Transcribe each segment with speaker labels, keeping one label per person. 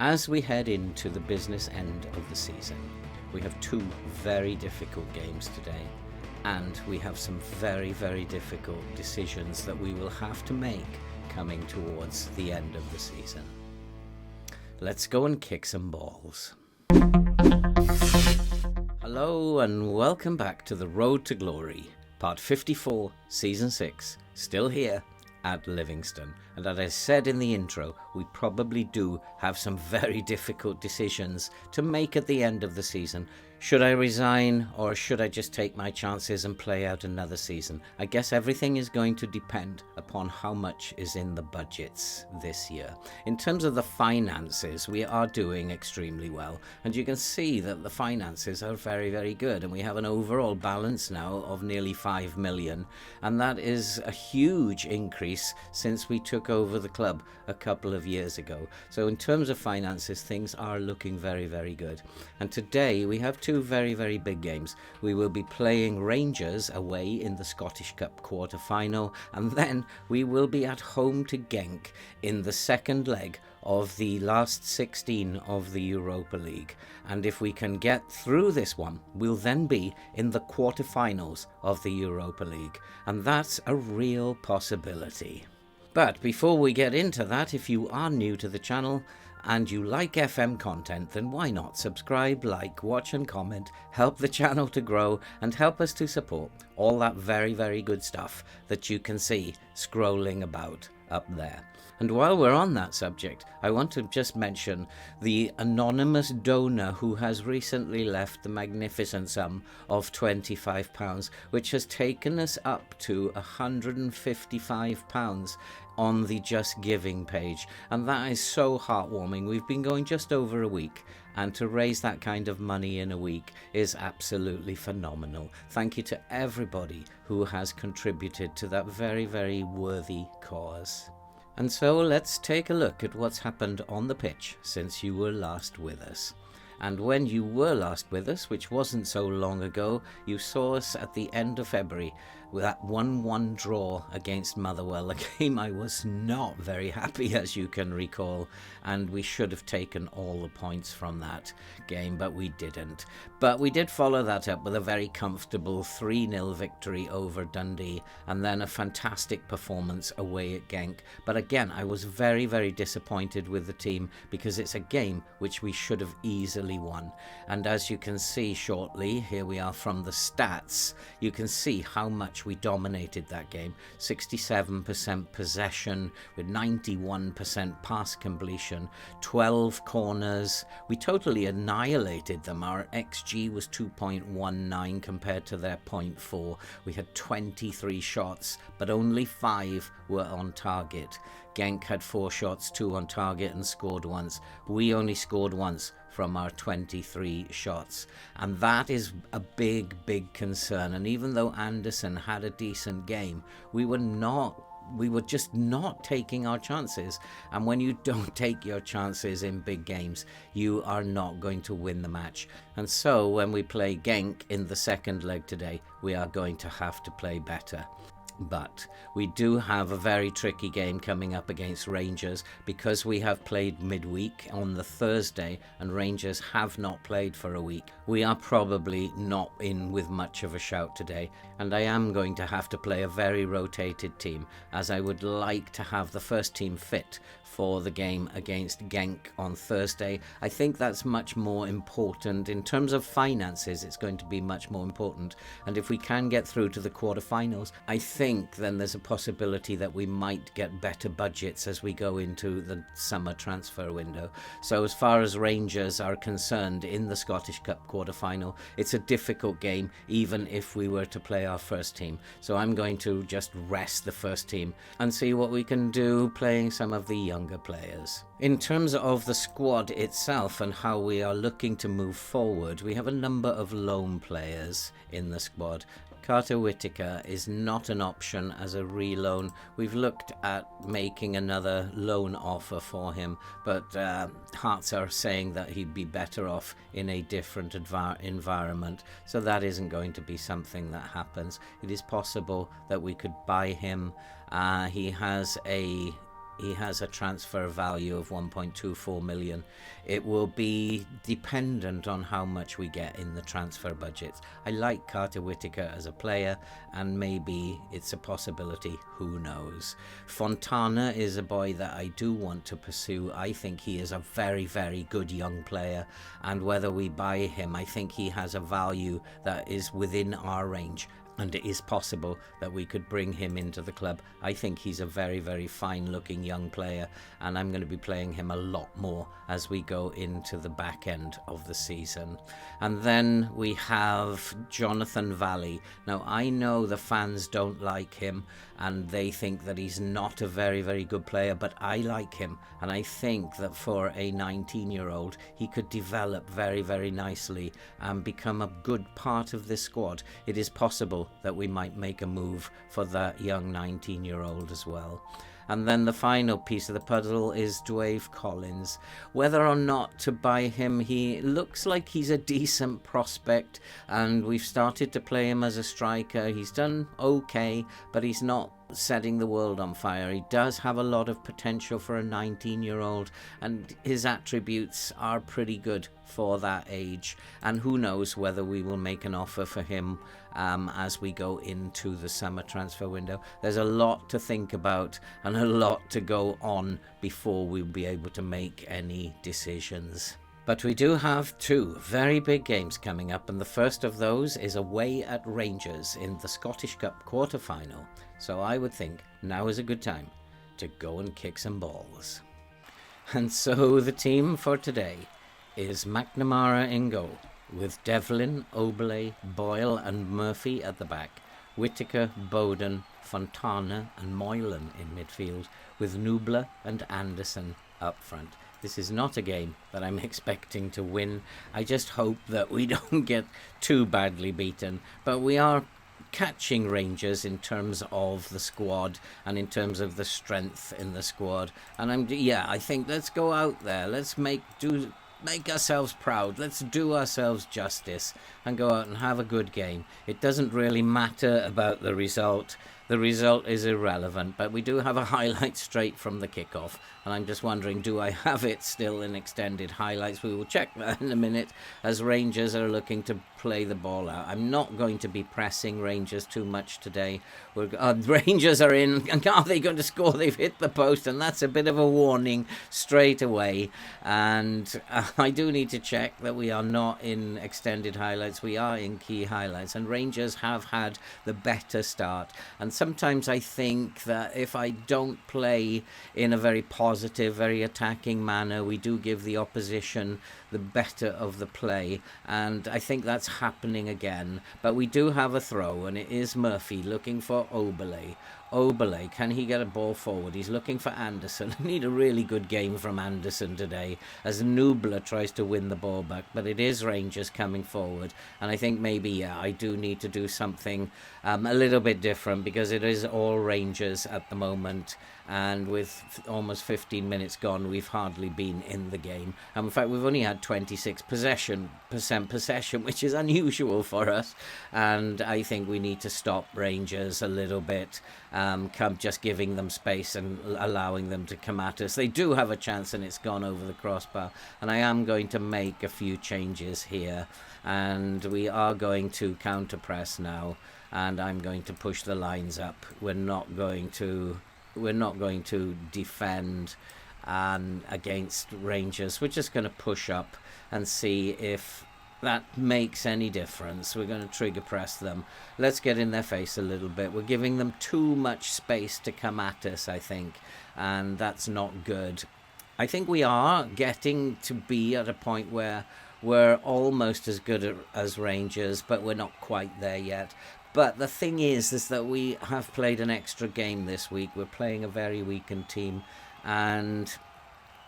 Speaker 1: As we head into the business end of the season, we have two very difficult games today, and we have some very, very difficult decisions that we will have to make coming towards the end of the season. Let's go and kick some balls. Hello and welcome back to The Road to Glory, Part 54, Season 6, still here at Livingston. And as I said in the intro, we probably do have some very difficult decisions to make at the end of the season. Should I resign, or should I just take my chances and play out another season? I guess everything is going to depend upon how much is in the budgets this year. In terms of the finances, we are doing extremely well, and you can see that the finances are very, very good, and we have an overall balance now of nearly 5 million, and that is a huge increase since we took over the club a couple of years ago. So in terms of finances, things are looking very, very good. And today we have two very, very big games. We will be playing Rangers away in the Scottish Cup quarter-final, and then we will be at home to Genk in the second leg of the last 16 of the Europa League. And if we can get through this one, we'll then be in the quarter-finals of the Europa League, and that's a real possibility. But before we get into that, if you are new to the channel and you like FM content, then why not subscribe, like, watch and comment, help the channel to grow and help us to support all that very, very good stuff that you can see scrolling about up there. And while we're on that subject, I want to just mention the anonymous donor who has recently left the magnificent sum of £25, which has taken us up to £155 on the Just Giving page. And that is so heartwarming. We've been going just over a week, and to raise that kind of money in a week is absolutely phenomenal. Thank you to everybody who has contributed to that very, very worthy cause. And so let's take a look at what's happened on the pitch since you were last with us. And when you were last with us, which wasn't so long ago, you saw us at the end of February with that 1-1 draw against Motherwell, a game I was not very happy, as you can recall, and we should have taken all the points from that game, but we didn't. But we did follow that up with a very comfortable 3-0 victory over Dundee, and then a fantastic performance away at Genk. But again, I was very, very disappointed with the team, because it's a game which we should have easily won. And as you can see shortly, here we are from the stats, you can see how much we dominated that game. 67% possession with 91% pass completion, 12 corners. We totally annihilated them. Our XG was 2.19 compared to their 0.4. We had 23 shots, but only 5 were on target. Genk had 4 shots, 2 on target, and scored once. We only scored once from our 23 shots, and that is a big, big concern. And even though Anderson had a decent game, we were just not taking our chances. And when you don't take your chances in big games, you are not going to win the match. And so when we play Genk in the second leg today, we are going to have to play better. But we do have a very tricky game coming up against Rangers, because we have played midweek on the Thursday and Rangers have not played for a week. We are probably not in with much of a shout today, and I am going to have to play a very rotated team, as I would like to have the first team fit for the game against Genk on Thursday. I think that's much more important. In terms of finances, it's going to be much more important. And if we can get through to the quarterfinals, I think then there's a possibility that we might get better budgets as we go into the summer transfer window. So as far as Rangers are concerned in the Scottish Cup quarterfinal, it's a difficult game, even if we were to play our first team. So I'm going to just rest the first team and see what we can do playing some of the younger players. In terms of the squad itself and how we are looking to move forward, we have a number of loan players in the squad. Carter Whittaker is not an option as a reloan. We've looked at making another loan offer for him, but Hearts are saying that he'd be better off in a different environment, so that isn't going to be something that happens. It is possible that we could buy him. He has a he has a transfer value of 1.24 million. It will be dependent on how much we get in the transfer budgets. I like Carter Whittaker as a player, and maybe it's a possibility, who knows. Fontana is a boy that I do want to pursue. I think he is a very, very good young player, and whether we buy him, I think he has a value that is within our range. And it is possible that we could bring him into the club. I think he's a very, very fine-looking young player, and I'm going to be playing him a lot more as we go into the back end of the season. And then we have Jonathan Valley. Now, I know the fans don't like him, and they think that he's not a very, very good player, but I like him, and I think that for a 19-year-old, he could develop very, very nicely and become a good part of this squad. It is possible that we might make a move for that young 19-year-old as well. And then the final piece of the puzzle is Dwayne Collins. Whether or not to buy him, he looks like he's a decent prospect, and we've started to play him as a striker. He's done okay, but he's not setting the world on fire. He does have a lot of potential for a 19-year-old, and his attributes are pretty good for that age. And who knows whether we will make an offer for him as we go into the summer transfer window. There's a lot to think about and a lot to go on before we'll be able to make any decisions. But we do have two very big games coming up, and the first of those is away at Rangers in the Scottish Cup quarter-final. So I would think now is a good time to go and kick some balls. And so the team for today is McNamara in goal, with Devlin, Oberle, Boyle and Murphy at the back, Whittaker, Bowden, Fontana and Moylan in midfield, with Nubler and Anderson up front. This is not a game that I'm expecting to win. I just hope that we don't get too badly beaten, but we are catching Rangers in terms of the squad and in terms of the strength in the squad. And I think let's go out there, let's make ourselves proud, let's do ourselves justice and go out and have a good game. It doesn't really matter about the result. The result is irrelevant, but we do have a highlight straight from the kickoff, and I'm just wondering, do I have it still in extended highlights? We will check that in a minute as Rangers are looking to play the ball out. I'm not going to be pressing Rangers too much today. Rangers are in, and are they going to score? They've hit the post, and that's a bit of a warning straight away. And I do need to check that we are not in extended highlights. We are in key highlights, and Rangers have had the better start. And sometimes I think that if I don't play in a very positive, very attacking manner, we do give the opposition the better of the play, and I think that's happening again. But we do have a throw, and it is Murphy looking for Oberle. Oberle, can he get a ball forward? He's looking for Anderson. I need a really good game from Anderson today as Nubler tries to win the ball back, but it is Rangers coming forward, and I think maybe I do need to do something a little bit different, because it is all Rangers at the moment, and with almost 15 minutes gone, we've hardly been in the game. And in fact, we've only had 26% possession, which is unusual for us, and I think we need to stop Rangers a little bit, just giving them space and allowing them to come at us. They do have a chance, and it's gone over the crossbar, and I am going to make a few changes here, and we are going to counter press now, and I'm going to push the lines up. We're not going to defend against Rangers. We're just going to push up and see if that makes any difference. We're going to trigger press them. Let's get in their face a little bit. We're giving them too much space to come at us, I think, and that's not good. I think we are getting to be at a point where we're almost as good as Rangers, but we're not quite there yet. But the thing is that we have played an extra game this week. We're playing a very weakened team, and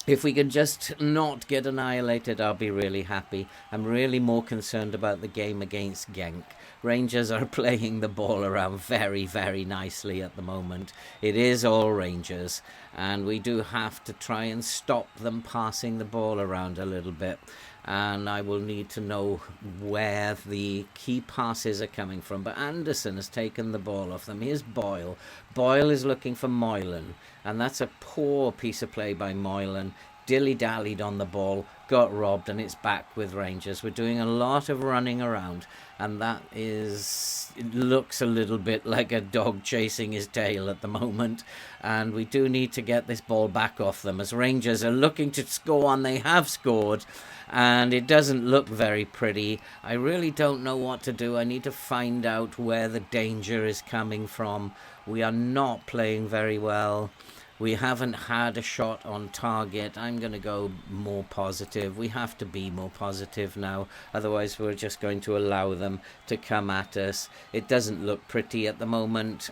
Speaker 1: if we can just not get annihilated, I'll be really happy. I'm really more concerned about the game against Genk. Rangers are playing the ball around very, very nicely at the moment. It is all Rangers, and we do have to try and stop them passing the ball around a little bit. and I will need to know where the key passes are coming from. But Anderson has taken the ball off them. Here's Boyle. Boyle is looking for Moylan, and that's a poor piece of play by Moylan. Dilly-dallied on the ball, got robbed, and it's back with Rangers. We're doing a lot of running around, and it looks a little bit like a dog chasing his tail at the moment, and we do need to get this ball back off them as Rangers are looking to score, and they have scored, and it doesn't look very pretty. I really don't know what to do. I need to find out where the danger is coming from. We are not playing very well. We haven't had a shot on target. I'm going to go more positive. We have to be more positive now. Otherwise, we're just going to allow them to come at us. It doesn't look pretty at the moment.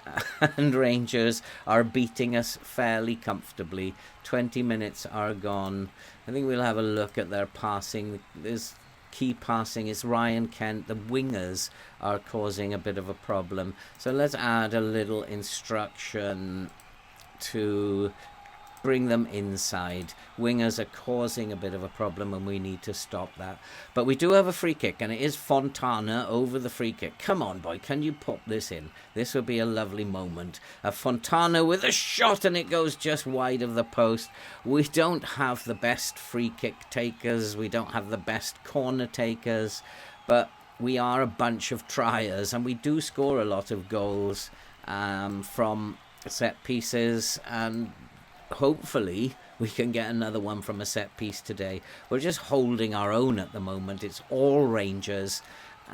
Speaker 1: And Rangers are beating us fairly comfortably. 20 minutes are gone. I think we'll have a look at their passing. There's key passing is Ryan Kent. The wingers are causing a bit of a problem. So let's add a little instruction to bring them inside. Wingers are causing a bit of a problem, and we need to stop that. But we do have a free kick, and it is Fontana over the free kick. Come on, boy, can you pop this in? This would be a lovely moment. Fontana with a shot, and it goes just wide of the post. We don't have the best free kick takers. We don't have the best corner takers, but we are a bunch of triers, and we do score a lot of goals from set pieces, and hopefully we can get another one from a set piece today. We're just holding our own at the moment. It's all Rangers.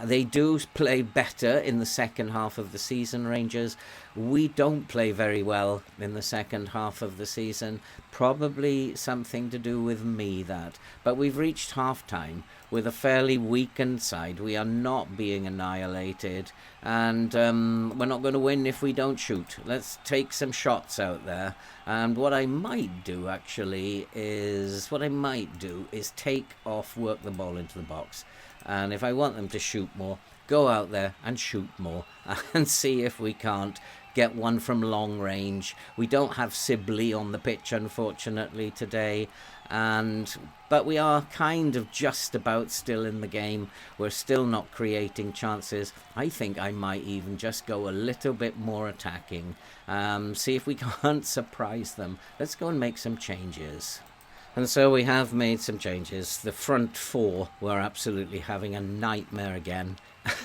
Speaker 1: They do play better in the second half of the season, Rangers. We don't play very well in the second half of the season. Probably something to do with me, that. But we've reached half-time with a fairly weakened side. We are not being annihilated. And we're not going to win if we don't shoot. Let's take some shots out there. And what I might do, actually, is take off, work the ball into the box. And if I want them to shoot more, go out there and shoot more and see if we can't get one from long range. We don't have Sibley on the pitch, unfortunately, today. But we are kind of just about still in the game. We're still not creating chances. I think I might even just go a little bit more attacking. See if we can't surprise them. Let's go and make some changes. And so we have made some changes. The front four were absolutely having a nightmare again.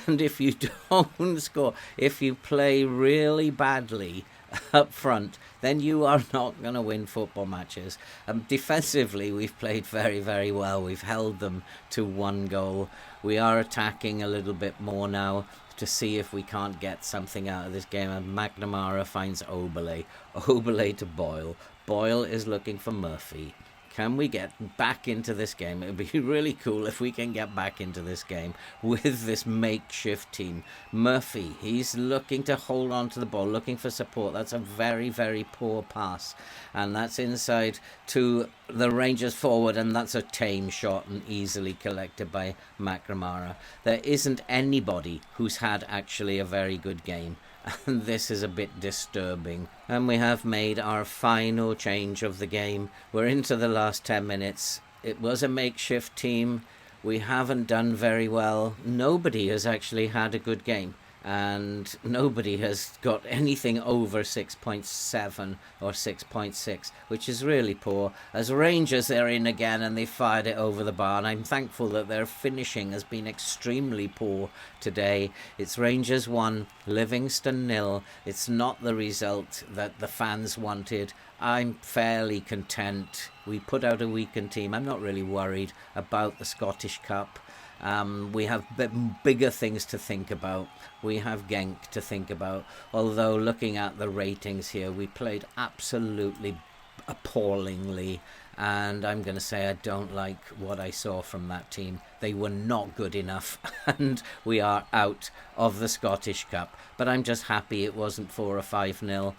Speaker 1: And if you don't score, if you play really badly up front, then you are not going to win football matches. Defensively, we've played very, very well. We've held them to 1 goal. We are attacking a little bit more now to see if we can't get something out of this game. And McNamara finds Oberle. Oberle to Boyle. Boyle is looking for Murphy. Can we get back into this game? It would be really cool if we can get back into this game with this makeshift team. Murphy, he's looking to hold on to the ball, looking for support. That's a very, very poor pass. And that's inside to the Rangers forward, and that's a tame shot and easily collected by McNamara. There isn't anybody who's had actually a very good game. And this is a bit disturbing. And we have made our final change of the game. We're into the last 10 minutes. It was a makeshift team. We haven't done very well. Nobody has actually had a good game. And nobody has got anything over 6.7 or 6.6, which is really poor. As Rangers, they're in again and they fired it over the bar. And I'm thankful that their finishing has been extremely poor today. It's Rangers 1, Livingston 0. It's not the result that the fans wanted. I'm fairly content. We put out a weakened team. I'm not really worried about the Scottish Cup. We have bigger things to think about. We have Genk to think about. Although looking at the ratings here, we played absolutely appallingly. And I'm going to say I don't like what I saw from that team. They were not good enough. And we are out of the Scottish Cup. But I'm just happy it wasn't 4 or 5-0.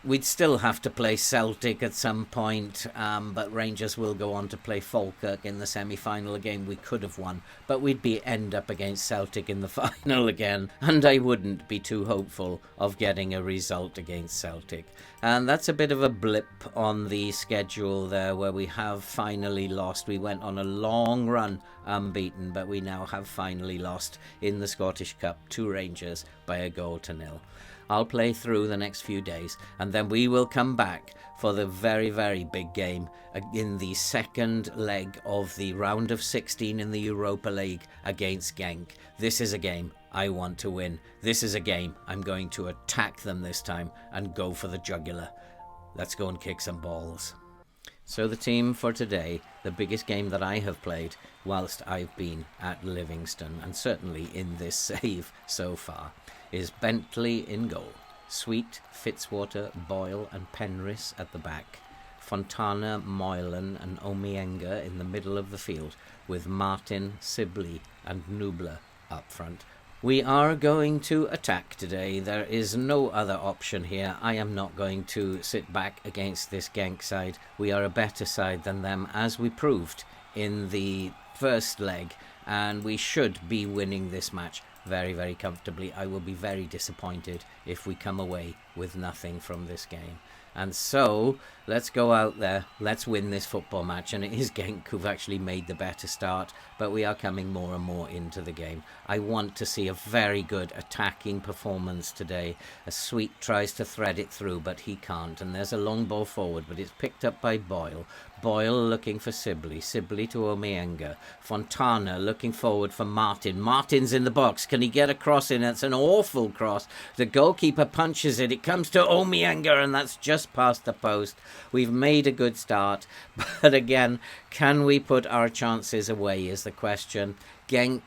Speaker 1: We'd still have to play Celtic at some point, but Rangers will go on to play Falkirk in the semi-final, a game we could have won, but we'd end up against Celtic in the final again, and I wouldn't be too hopeful of getting a result against Celtic. And that's a bit of a blip on the schedule there, where we have finally lost. We went on a long run unbeaten, but we now have finally lost in the Scottish Cup to Rangers by 1-0. I'll play through the next few days, and then we will come back for the very, very big game in the second leg of the round of 16 in the Europa League against Genk. This is a game I want to win. This is a game I'm going to attack them this time and go for the jugular. Let's go and kick some balls. So the team for today, the biggest game that I have played whilst I've been at Livingston, and certainly in this save so far, is Bentley in goal, Sweet, Fitzwater, Boyle and Penrith at the back, Fontana, Moylan and Omienga in the middle of the field, with Martin, Sibley and Nubler up front. We are going to attack today. There is no other option here. I am not going to sit back against this Genk side. We are a better side than them, as we proved in the first leg, and we should be winning this match very, very comfortably. I will be very disappointed if we come away with nothing from this game. And so, let's go out there, let's win this football match. And it is Genk who've actually made the better start, but we are coming more and more into the game. I want to see a very good attacking performance today. A Sweet tries to thread it through, but he can't. And there's a long ball forward, but it's picked up by Boyle. Boyle looking for Sibley. Sibley to Omienga. Fontana looking forward for Martin. Martin's in the box. Can he get a cross in? It's an awful cross. The goalkeeper punches it. It comes to Omienga, and that's just past the post. We've made a good start, but again, can we put our chances away is the question. Genk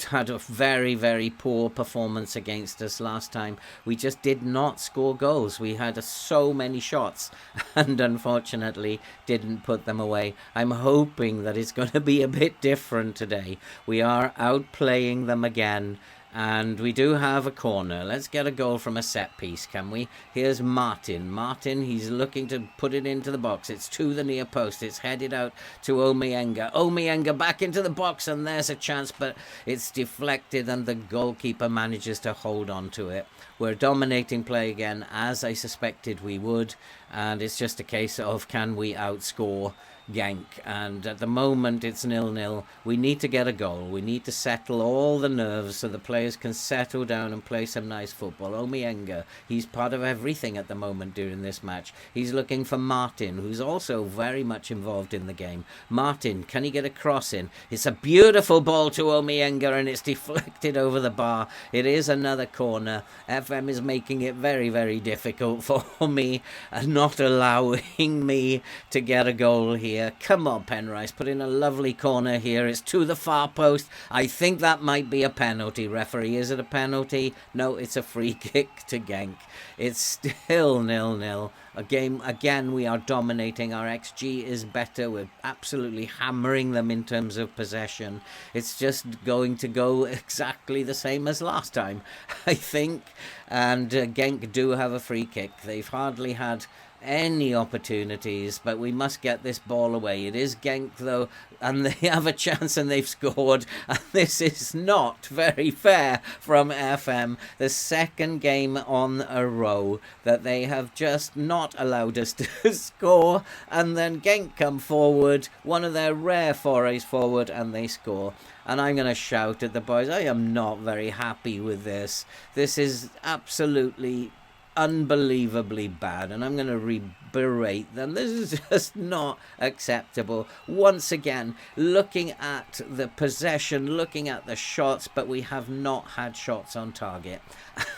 Speaker 1: had a very, very poor performance against us last time. We just did not score goals. We had so many shots and unfortunately didn't put them away. I'm hoping that it's going to be a bit different today. We are outplaying them again. And we do have a corner. Let's get a goal from a set piece, can we? Here's Martin. Martin, he's looking to put it into the box. It's to the near post. It's headed out to Omienga. Omienga back into the box, and there's a chance, but it's deflected, and the goalkeeper manages to hold on to it. We're dominating play again, as I suspected we would, and it's just a case of can we outscore Genk, and at the moment it's 0-0. We need to get a goal. We need to settle all the nerves so the players can settle down and play some nice football. Omienga, he's part of everything at the moment during this match. He's looking for Martin, who's also very much involved in the game. Martin, can he get a cross in? It's a beautiful ball to Omienga, and it's deflected over the bar. It is another corner. FM is making it very, very difficult for me and not allowing me to get a goal here. Come on, Penrith, put in a lovely corner here. It's to the far post. I think that might be a penalty. Referee, is it a penalty? No, it's a free kick to Genk. It's still 0-0. A game, again, we are dominating. Our XG is better. We're absolutely hammering them in terms of possession. It's just going to go exactly the same as last time, I think. And Genk do have a free kick. They've hardly had any opportunities, but we must get this ball away. It is Genk though, and they have a chance and they've scored, and this is not very fair from FM. The second game on a row that they have just not allowed us to score, and then Genk come forward, one of their rare forays forward, and they score. And I'm going to shout at the boys. I am not very happy with this. This is absolutely unbelievably bad, and I'm going to berate them. This is just not acceptable. Once again, looking at the possession, looking at the shots, but we have not had shots on target.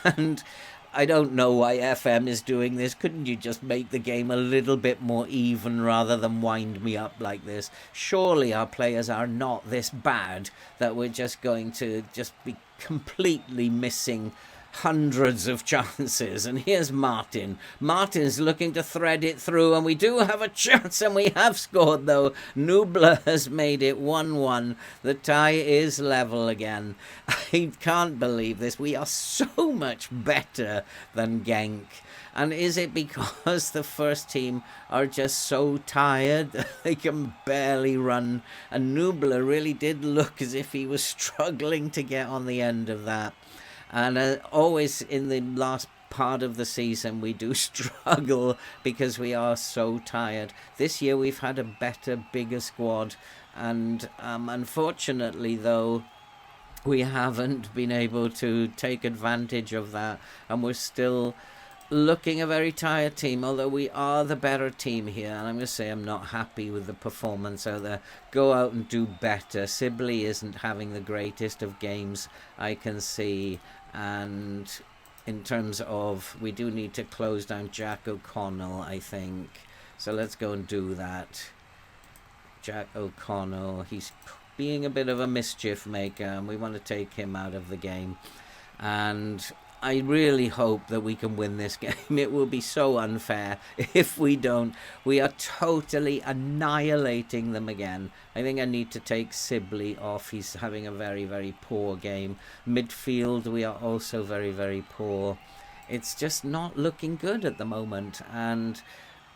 Speaker 1: And I don't know why FM is doing this. Couldn't you just make the game a little bit more even rather than wind me up like this? Surely our players are not this bad that we're just going to just be completely missing hundreds of chances, and here's Martin. Martin's looking to thread it through, and we do have a chance, and we have scored though. Nubler has made it 1-1. The tie is level again. I can't believe this. We are so much better than Genk. And is it because the first team are just so tired that they can barely run? And Nubler really did look as if he was struggling to get on the end of that. And always in the last part of the season, we do struggle because we are so tired. This year we've had a better, bigger squad. And unfortunately, though, we haven't been able to take advantage of that. And we're still looking a very tired team, although we are the better team here. And I'm going to say I'm not happy with the performance out there. Go out and do better. Sibley isn't having the greatest of games, I can see. And in terms of, we do need to close down Jack O'Connell, I think. So let's go and do that. Jack O'Connell, he's being a bit of a mischief maker, and we want to take him out of the game. And I really hope that we can win this game. It will be so unfair if we don't. We are totally annihilating them again. I think I need to take Sibley off. He's having a very, very poor game. Midfield, we are also very, very poor. It's just not looking good at the moment. And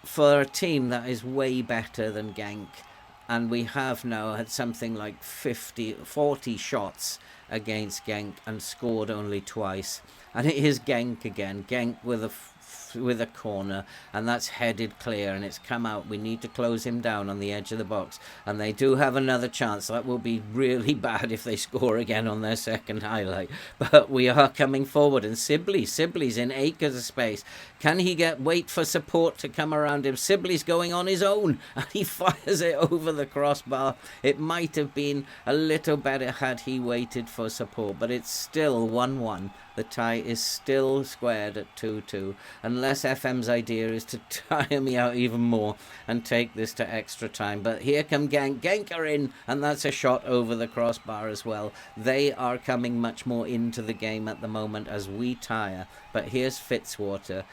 Speaker 1: for a team that is way better than Genk, and we have now had something like 40 shots against Genk and scored only twice. And it is Genk again. Genk with a corner, and that's headed clear, and it's come out. We need to close him down on the edge of the box, and they do have another chance. That will be really bad if they score again on their second highlight. But we are coming forward, and Sibley's in acres of space. Can he wait for support to come around him? Sibley's going on his own, and he fires it over the crossbar. It might have been a little better had he waited for support, but it's still 1-1. The tie is still squared at 2-2, unless FM's idea is to tire me out even more and take this to extra time. But here come Genk. Genk are in, and that's a shot over the crossbar as well. They are coming much more into the game at the moment as we tire. But here's Fitzwater.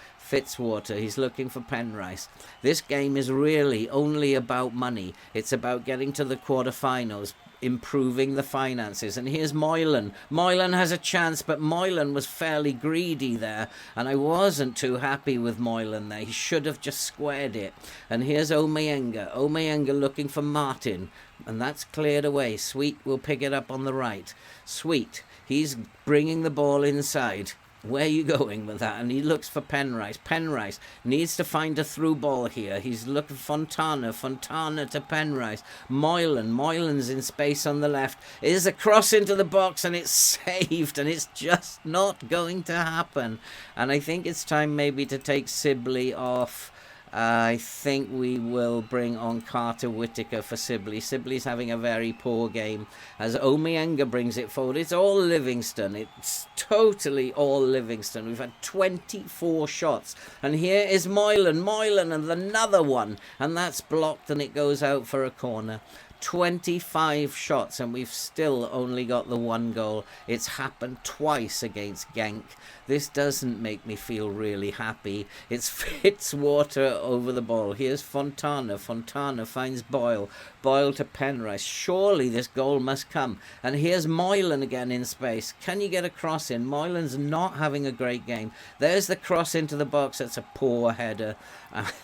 Speaker 1: He's looking for Penrice. This game is really only about money. It's about getting to the quarterfinals, improving the finances. And here's Moylan. Moylan has a chance, but Moylan was fairly greedy there, and I wasn't too happy with Moylan there. He should have just squared it. And here's Omeyenga looking for Martin, and that's cleared away. Sweet will pick it up on the right. Sweet, he's bringing the ball inside. Where are you going with that? And he looks for Penrice. Penrice needs to find a through ball here. He's looking for Fontana to Penrice. Moylan's in space on the left. It is a cross into the box, and it's saved, and it's just not going to happen. And I think it's time maybe to take Sibley off. I think we will bring on Carter Whittaker for Sibley. Sibley's having a very poor game as Omeyenga brings it forward. It's all Livingston. It's totally all Livingston. We've had 24 shots. And here is Moylan and another one. And that's blocked, and it goes out for a corner. 25 shots, and we've still only got the one goal. It's happened twice against Genk. This doesn't make me feel really happy. It's Fitzwater over the ball. Here's Fontana. Fontana finds Boyle. Boyle to Penrice. Surely this goal must come. And here's Moylan again in space. Can you get a cross in? Moylan's not having a great game. There's the cross into the box. That's a poor header,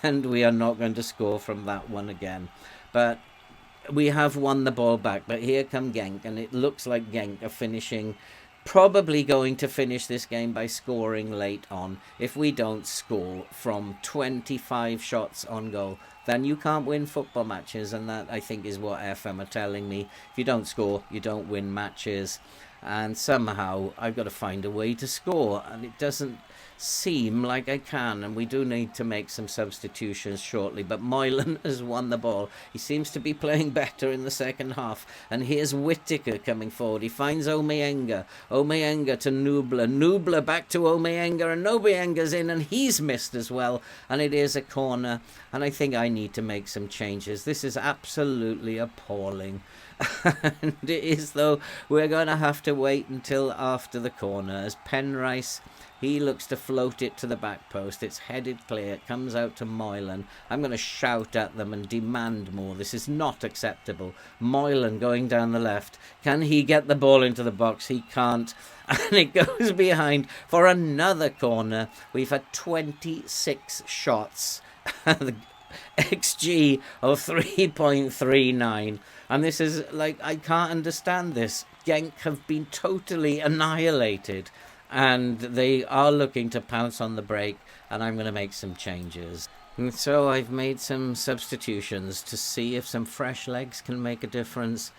Speaker 1: and we are not going to score from that one again. But we have won the ball back. But here come Genk, and it looks like Genk are probably going to finish this game by scoring late on. If we don't score from 25 shots on goal, then you can't win football matches, and that, I think, is what FM are telling me. If you don't score, you don't win matches. And somehow I've got to find a way to score, and it doesn't seem like I can, and we do need to make some substitutions shortly. But Moylan has won the ball. He seems to be playing better in the second half, and here's Whittaker coming forward. He finds Omeyenga to Nubler back to Omeyenga, and Omeyenga's in, and he's missed as well, and it is a corner. And I think I need to make some changes. This is absolutely appalling. And it is, though, we're going to have to wait until after the corner as Penrice, he looks to float it to the back post. It's headed clear. It comes out to Moylan. I'm going to shout at them and demand more. This is not acceptable. Moylan going down the left. Can he get the ball into the box? He can't. And it goes behind for another corner. We've had 26 shots. The XG of 3.39. And this is like, I can't understand this. Genk have been totally annihilated. And they are looking to pounce on the break, and I'm going to make some changes. And so I've made some substitutions to see if some fresh legs can make a difference.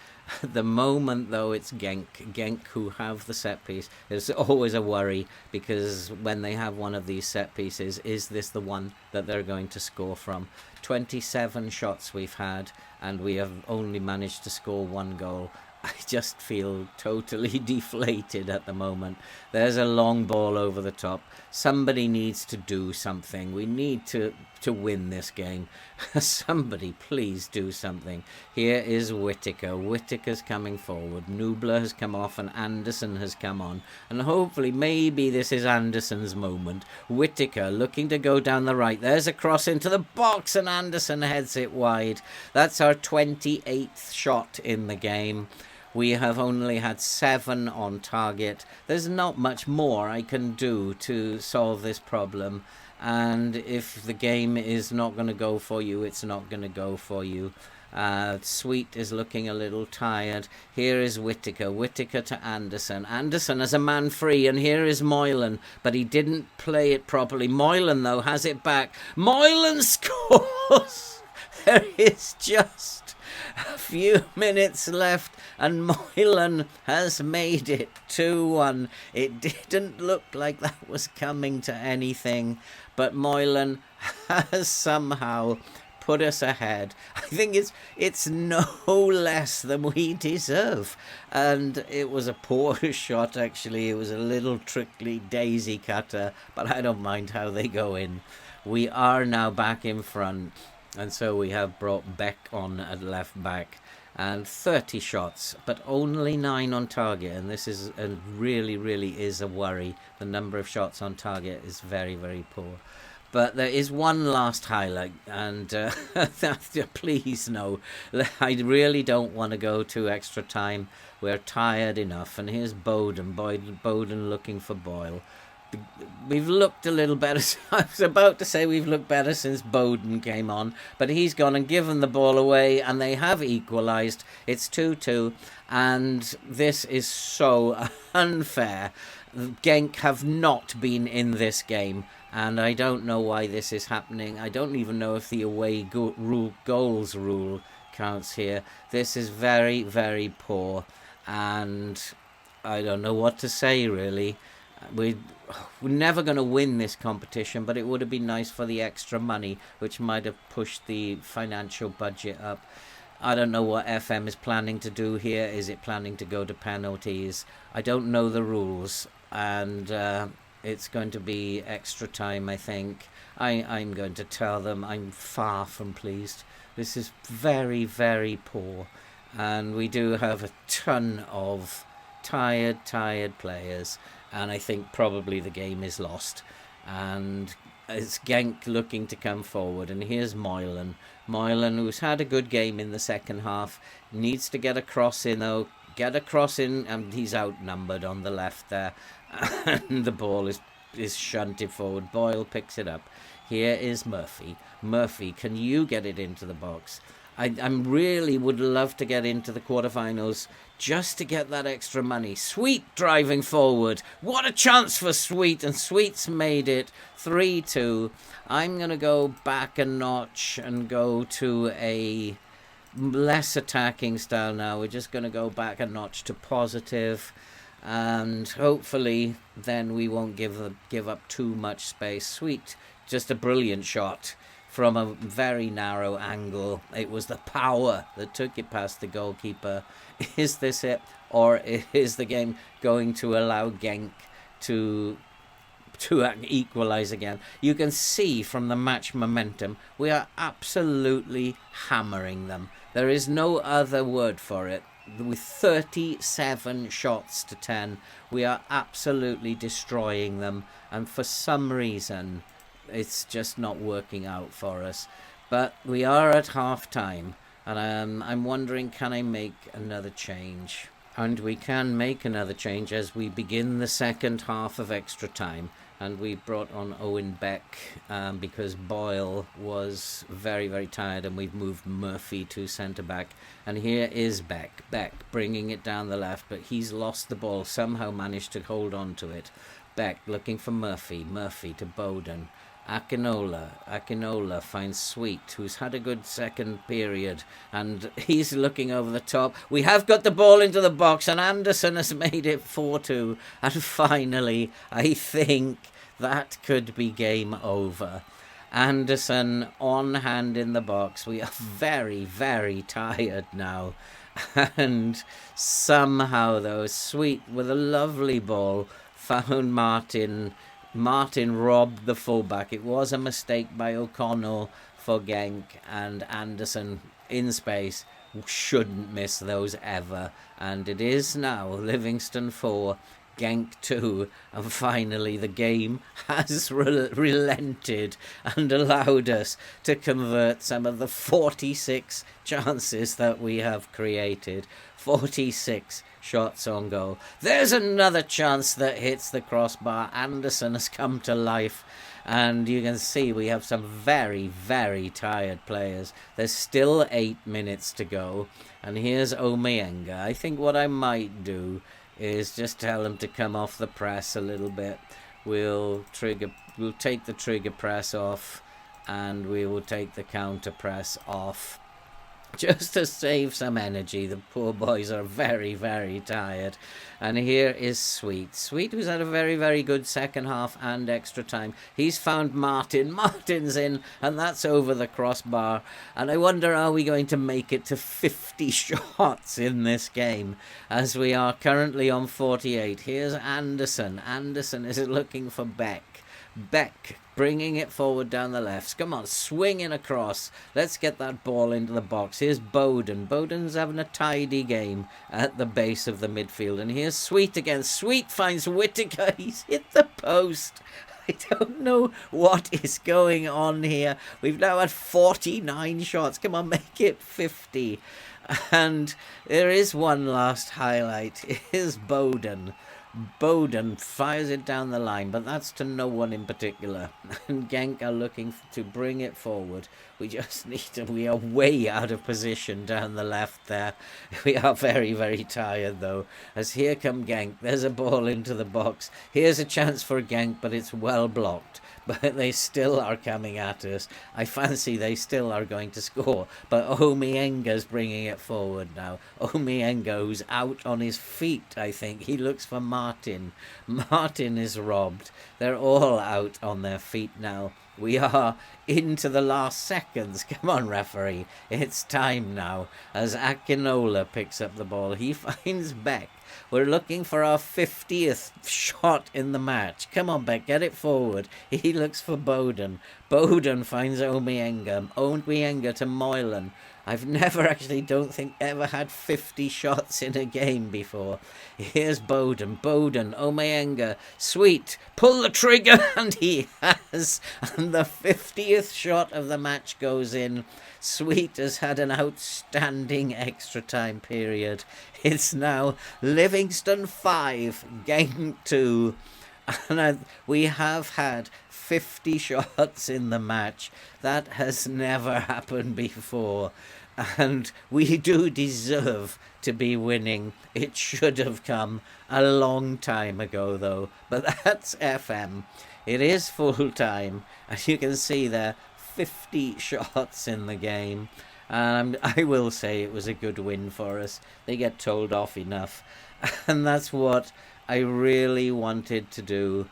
Speaker 1: At the moment, though, it's Genk who have the set piece. It's always a worry, because when they have one of these set pieces, is this the one that they're going to score from? 27 shots we've had, and we have only managed to score 1 goal. I just feel totally deflated at the moment. There's a long ball over the top. Somebody needs to do something. We need to win this game. Somebody please do something. Here is Whittaker. Whittaker's coming forward. Nubler has come off and Anderson has come on. And hopefully maybe this is Anderson's moment. Whittaker looking to go down the right. There's a cross into the box and Anderson heads it wide. That's our 28th shot in the game. We have only had 7 on target. There's not much more I can do to solve this problem. And if the game is not going to go for you, it's not going to go for you. Sweet is looking a little tired. Here is Whittaker. Whittaker to Anderson. Anderson as a man free. And here is Moylan. But he didn't play it properly. Moylan, though, has it back. Moylan scores! There is just a few minutes left and Moylan has made it 2-1. It didn't look like that was coming to anything, but Moylan has somehow put us ahead. I think it's no less than we deserve. And it was a poor shot, actually. It was a little trickly daisy cutter, but I don't mind how they go in. We are now back in front. And so we have brought Beck on at left back, and 30 shots, but only 9 on target. And this is really is a worry. The number of shots on target is very, very poor. But there is one last highlight, and please no, I really don't want to go to extra time. We're tired enough. And here's Bowden. Bowden looking for Boyle. We've looked a little better. I was about to say we've looked better since Bowden came on, but he's gone and given the ball away, and they have equalised. It's 2-2, and this is so unfair. Genk have not been in this game, and I don't know why this is happening. I don't even know if the away goals rule counts here. This is very, very poor, and I don't know what to say, really. We're never going to win this competition, but it would have been nice for the extra money, which might have pushed the financial budget up. I don't know what FM is planning to do here. Is it planning to go to penalties? I don't know the rules, and it's going to be extra time, I think. I'm going to tell them I'm far from pleased. This is very, very poor, and we do have a ton of tired players. And I think probably the game is lost. And it's Genk looking to come forward. And here's Moylan. Moylan, who's had a good game in the second half, needs to get a cross in, though. Get a cross in, and he's outnumbered on the left there. And the ball is shunted forward. Boyle picks it up. Here is Murphy. Murphy, can you get it into the box? I really would love to get into the quarterfinals just to get that extra money. Sweet driving forward. What a chance for Sweet. And Sweet's made it 3-2. I'm going to go back a notch and go to a less attacking style now. We're just going to go back a notch to positive. And hopefully then we won't give up too much space. Sweet, just a brilliant shot. From a very narrow angle. It was the power that took it past the goalkeeper. Is this it? Or is the game going to allow Genk to equalise again? You can see from the match momentum, we are absolutely hammering them. There is no other word for it. with 37 shots to 10. We are absolutely destroying them, and for some reason it's just not working out for us. But we are at half time, and I'm wondering, can I make another change? And we can make another change as we begin the second half of extra time. And we brought on Owen Beck because Boyle was very, very tired, and we've moved Murphy to centre-back. And here is Beck bringing it down the left, but he's lost the ball, somehow managed to hold on to it. Beck looking for Murphy to Bowden. Akinola finds Sweet, who's had a good second period, and he's looking over the top. We have got the ball into the box, and Anderson has made it 4-2. And finally, I think that could be game over. Anderson on hand in the box. We are very, very tired now. And somehow, though, Sweet with a lovely ball found Martin. Martin robbed the fullback. It was a mistake by O'Connell for Genk, and Anderson in space shouldn't miss those ever. And it is now Livingston 4, Genk 2, and finally the game has relented and allowed us to convert some of the 46 chances that we have created. 46 shots on goal. There's another chance that hits the crossbar. Anderson has come to life, and you can see we have some very, very tired players. There's still 8 minutes to go, and here's Omeyenga. I think what I might do is just tell him to come off the press a little bit. We'll take the trigger press off, and we will take the counter press off, just to save some energy. The poor boys are very, very tired. And here is Sweet. Sweet, who's had a very, very good second half and extra time. He's found Martin. Martin's in, and that's over the crossbar. And I wonder, are we going to make it to 50 shots in this game, as we are currently on 48. Here's Anderson. Anderson is looking for Beck. Beck bringing it forward down the left. Come on, swinging across. Let's get that ball into the box. Here's Bowden. Bowden's having a tidy game at the base of the midfield. And here's Sweet again. Sweet finds Whittaker. He's hit the post. I don't know what is going on here. We've now had 49 shots. Come on, make it 50. And there is one last highlight. Here's Bowden. Bowden fires it down the line, but that's to no one in particular. And Genk are looking to bring it forward. We are way out of position down the left there. We are very, very tired though, as here come Genk. There's a ball into the box. Here's a chance for Genk, but it's well blocked. But they still are coming at us. I fancy they still are going to score. But Omeyenga's bringing it forward now. Omeyenga, who's out on his feet, I think. He looks for Martin. Martin is robbed. They're all out on their feet now. We are into the last seconds. Come on, referee. It's time now. As Akinola picks up the ball, he finds Beck. We're looking for our 50th shot in the match. Come on, Beck, get it forward. He looks for Bowden. Bowden finds Omeyenga. Omeyenga to Moylan. I've never actually, don't think, ever had 50 shots in a game before. Here's Bowden. Bowden, Omeyenga, Sweet, pull the trigger, and he has. And the 50th shot of the match goes in. Sweet has had an outstanding extra time period. It's now Livingston 5, Genk 2. And we have had 50 shots in the match. That has never happened before. And we do deserve to be winning. It should have come a long time ago, though. But that's FM. It is full time. As you can see there, 50 shots in the game. And I will say it was a good win for us. They get told off enough. And that's what I really wanted to do,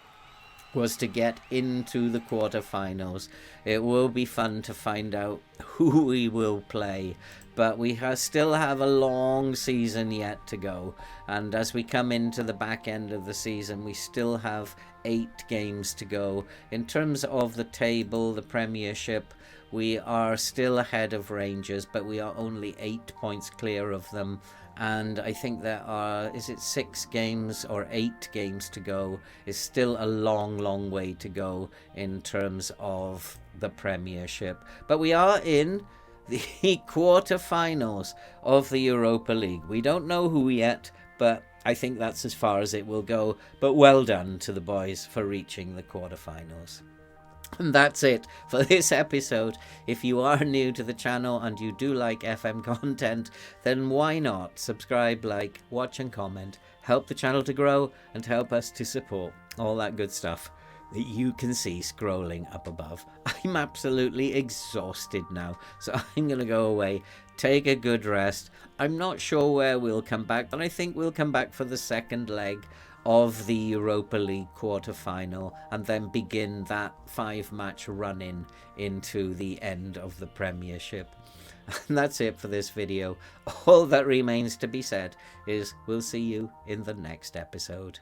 Speaker 1: was to get into the quarterfinals. It will be fun to find out who we will play, but we still have a long season yet to go. And as we come into the back end of the season, we still have 8 games to go. In terms of the table, the Premiership, we are still ahead of Rangers, but we are only 8 points clear of them. and I think there are, is it 6 games or 8 games to go? It's still a long way to go in terms of the Premiership, but we are in the quarter-finals of the Europa League. We don't know who yet, but I think that's as far as it will go. But well done to the boys for reaching the quarter-finals. And that's it for this episode. If you are new to the channel and you do like FM content, then why not subscribe, like, watch and comment. Help the channel to grow and help us to support all that good stuff that you can see scrolling up above. I'm absolutely exhausted now, so I'm going to go away, take a good rest. I'm not sure where we'll come back, but I think we'll come back for the second leg of the Europa League quarter-final and then begin that 5-match run-in into the end of the Premiership. And that's it for this video. All that remains to be said is we'll see you in the next episode.